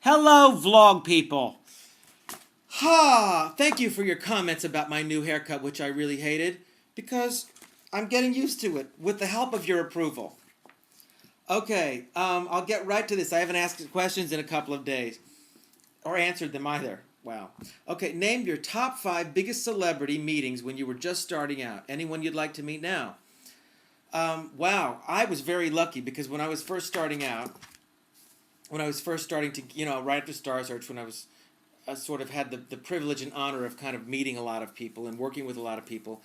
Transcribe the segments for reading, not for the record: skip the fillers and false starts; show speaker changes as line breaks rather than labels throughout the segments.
Hello, vlog people. Thank you for your comments about my new haircut, which I really hated, because I'm getting used to it with the help of your approval. Okay, I'll get right to this. I haven't asked questions in a couple of days, or answered them either. Wow. Okay, name your top 5 biggest celebrity meetings when you were just starting out. Anyone you'd like to meet now? Wow, I was very lucky because when I was first starting out, when I was first starting to, right after Star Search, when I sort of had the privilege and honor of kind of meeting a lot of people and working with a lot of people,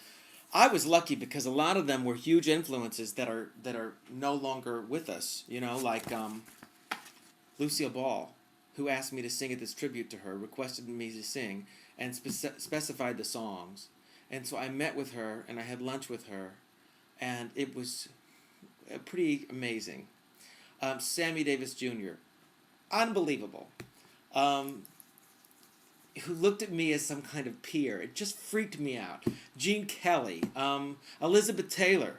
I was lucky because a lot of them were huge influences that are no longer with us. Like Lucille Ball, who asked me to sing at this tribute to her, requested me to sing, and specified the songs. And so I met with her and I had lunch with her, and it was pretty amazing. Sammy Davis Jr., unbelievable. Um, who looked at me as some kind of peer. It just freaked me out. Gene Kelly, Elizabeth Taylor,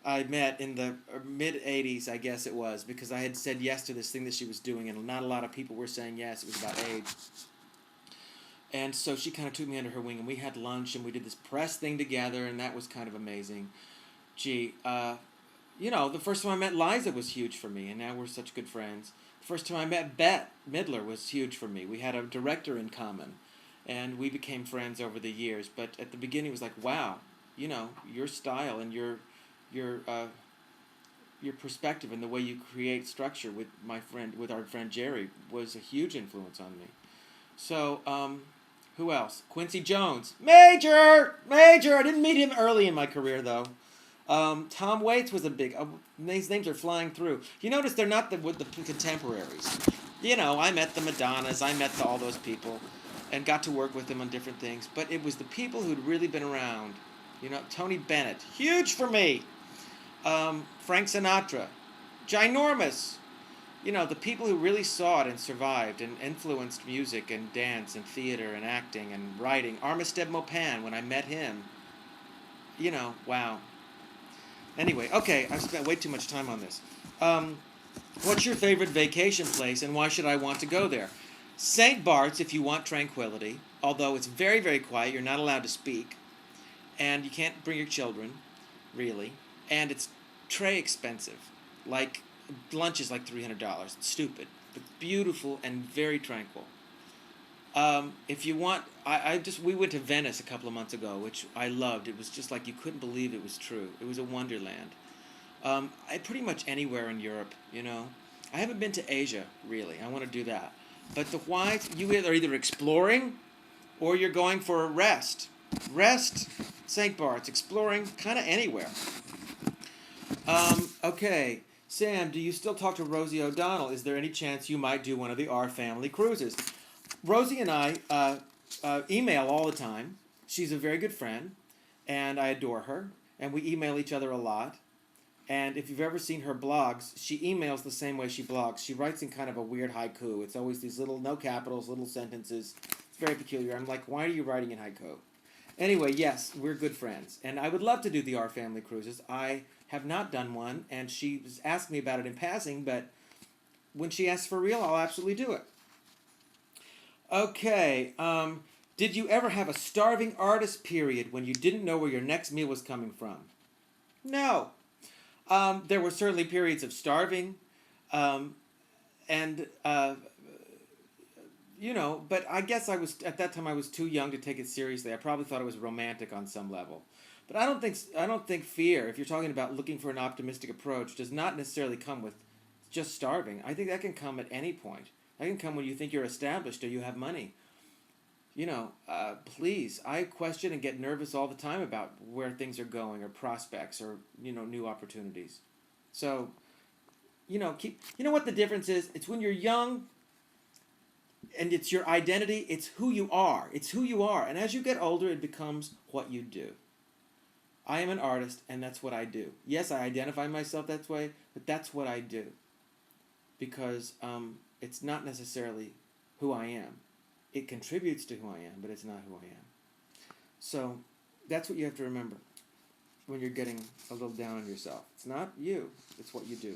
I met in the mid 80s, I guess it was, because I had said yes to this thing that she was doing, and not a lot of people were saying yes. It was about age. And so she kind of took me under her wing, and we had lunch, and we did this press thing together, and that was kind of amazing. Gee, the first time I met Liza was huge for me, and now we're such good friends. The first time I met Bette Midler was huge for me. We had a director in common, and we became friends over the years. But at the beginning, it was like, wow, your style and your perspective and the way you create structure with our friend Jerry was a huge influence on me. So, who else? Quincy Jones, Major. I didn't meet him early in my career though. Tom Waits was a big. These names are flying through. You notice they're not with the contemporaries. I met the Madonnas. I met all those people, and got to work with them on different things. But it was the people who'd really been around. Tony Bennett, huge for me. Frank Sinatra, ginormous. The people who really saw it and survived and influenced music and dance and theater and acting and writing. Armistead Maupin, when I met him. Wow. Anyway, okay, I've spent way too much time on this. What's your favorite vacation place, and why should I want to go there? St. Bart's, if you want tranquility, although it's very, very quiet. You're not allowed to speak, and you can't bring your children, really, and it's très expensive. Like, lunch is like $300. It's stupid, but beautiful and very tranquil. If you want, we went to Venice a couple of months ago, which I loved. It was just like you couldn't believe it was true. It was a wonderland. Pretty much anywhere in Europe, I haven't been to Asia, really. I want to do that. But the why, you are either exploring or you're going for a rest. Rest, St. Bart's, exploring, kind of anywhere. Okay. Sam, do you still talk to Rosie O'Donnell? Is there any chance you might do one of the Our Family cruises? Rosie and I email all the time. She's a very good friend, and I adore her, and we email each other a lot. And if you've ever seen her blogs, she emails the same way she blogs. She writes in kind of a weird haiku. It's always these little, no capitals, little sentences. It's very peculiar. I'm like, why are you writing in haiku? Anyway, yes, we're good friends. And I would love to do the Our Family cruises. I have not done one, and she asked me about it in passing, but when she asks for real, I'll absolutely do it. Okay, did you ever have a starving artist period when you didn't know where your next meal was coming from? No. There were certainly periods of starving, and but I guess at that time I was too young to take it seriously. I probably thought it was romantic on some level, but I don't think fear, if you're talking about looking for an optimistic approach, does not necessarily come with just starving. I think that can come at any point. That can come when you think you're established or you have money. Please, I question and get nervous all the time about where things are going or prospects or, new opportunities. So, what the difference is? It's when you're young and it's your identity, it's who you are. It's who you are. And as you get older, it becomes what you do. I am an artist, and that's what I do. Yes, I identify myself that way, but that's what I do. Because it's not necessarily who I am. It contributes to who I am, but it's not who I am. So that's what you have to remember when you're getting a little down on yourself. It's not you, it's what you do.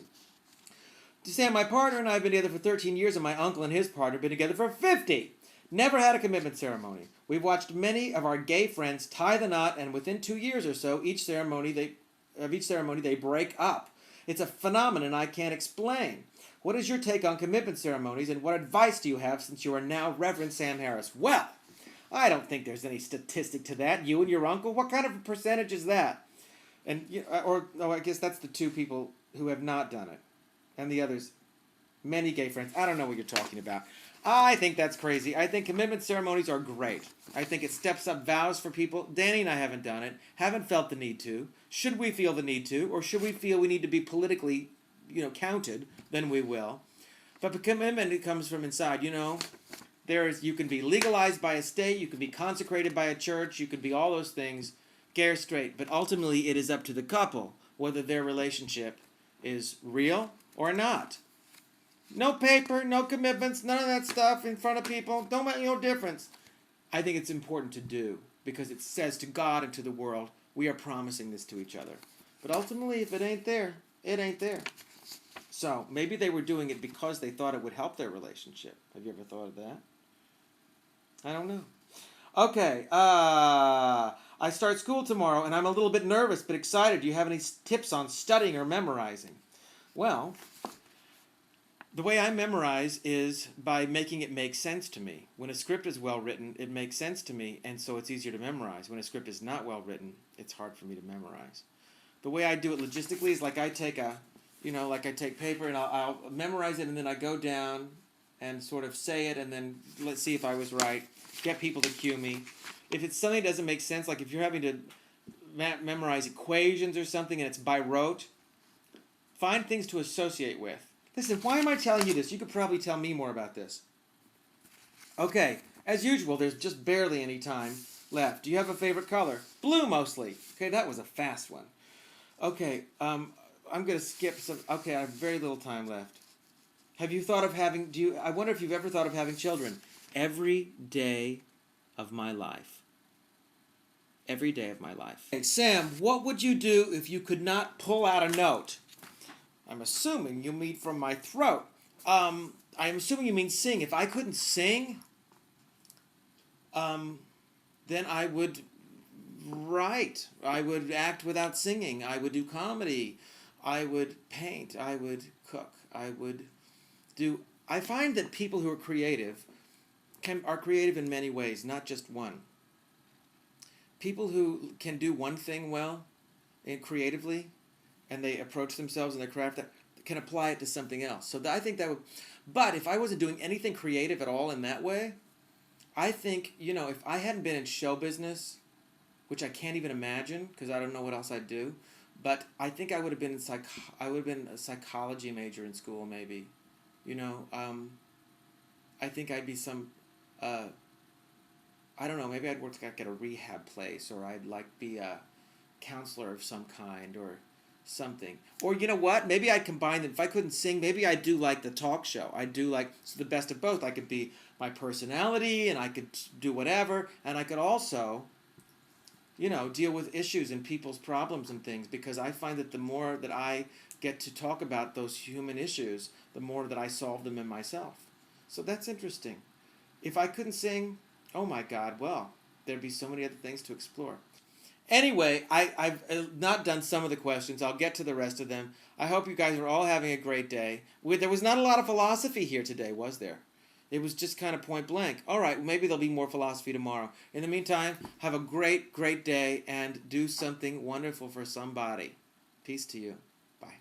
Sam, my partner and I have been together for 13 years, and my uncle and his partner have been together for 50. Never had a commitment ceremony. We've watched many of our gay friends tie the knot, and within 2 years or so, each ceremony they break up. It's a phenomenon I can't explain. What is your take on commitment ceremonies, and what advice do you have since you are now Reverend Sam Harris? Well, I don't think there's any statistic to that. You and your uncle, what kind of a percentage is that? And I guess that's the two people who have not done it, and the others, many gay friends. I don't know what you're talking about. I think that's crazy. I think commitment ceremonies are great. I think it steps up vows for people. Danny and I haven't done it, haven't felt the need to. Should we feel the need to, or should we feel we need to be politically, counted? Then we will. But the commitment, it comes from inside. You can be legalized by a state, you can be consecrated by a church, you can be all those things, gay or straight. But ultimately, it is up to the couple whether their relationship is real or not. No paper, no commitments, none of that stuff in front of people. Don't make no difference. I think it's important to do because it says to God and to the world, we are promising this to each other. But ultimately, if it ain't there, it ain't there. So maybe they were doing it because they thought it would help their relationship. Have you ever thought of that? I don't know. Okay, I start school tomorrow, and I'm a little bit nervous but excited. Do you have any tips on studying or memorizing? Well, the way I memorize is by making it make sense to me. When a script is well written, it makes sense to me, and so it's easier to memorize. When a script is not well written, it's hard for me to memorize. The way I do it logistically is like I take paper and I'll memorize it, and then I go down and sort of say it, and then let's see if I was right. Get people to cue me. If it's something that doesn't make sense, like if you're having to memorize equations or something and it's by rote, find things to associate with. Listen, why am I telling you this? You could probably tell me more about this. Okay, as usual, there's just barely any time left. Do you have a favorite color? Blue, mostly. Okay, that was a fast one. Okay, I'm going to skip some. Okay, I have very little time left. Have you thought of having, I wonder if you've ever thought of having children. Every day of my life. Every day of my life. Hey, Sam, what would you do if you could not pull out a note? I'm assuming you mean from my throat. I'm assuming you mean sing. If I couldn't sing, then I would write. I would act without singing. I would do comedy. I would paint. I would cook. I find that people who are creative are creative in many ways, not just one. People who can do one thing well and creatively, and they approach themselves in their craft, that can apply it to something else. So I think that would, but if I wasn't doing anything creative at all in that way, I think, if I hadn't been in show business, which I can't even imagine because I don't know what else I'd do, but I think I would have been a psychology major in school maybe. I think I'd be some, I don't know, maybe I'd work at a rehab place, or I'd be a counselor of some kind, or something. Or you know what? Maybe I'd combine them. If I couldn't sing, maybe I'd do the talk show. I'd do the best of both. I could be my personality, and I could do whatever, and I could also, deal with issues and people's problems and things, because I find that the more that I get to talk about those human issues, the more that I solve them in myself. So that's interesting. If I couldn't sing, oh my God, well, there'd be so many other things to explore. Anyway, I've not done some of the questions. I'll get to the rest of them. I hope you guys are all having a great day. There was not a lot of philosophy here today, was there? It was just kind of point blank. All right, maybe there'll be more philosophy tomorrow. In the meantime, have a great, great day and do something wonderful for somebody. Peace to you. Bye.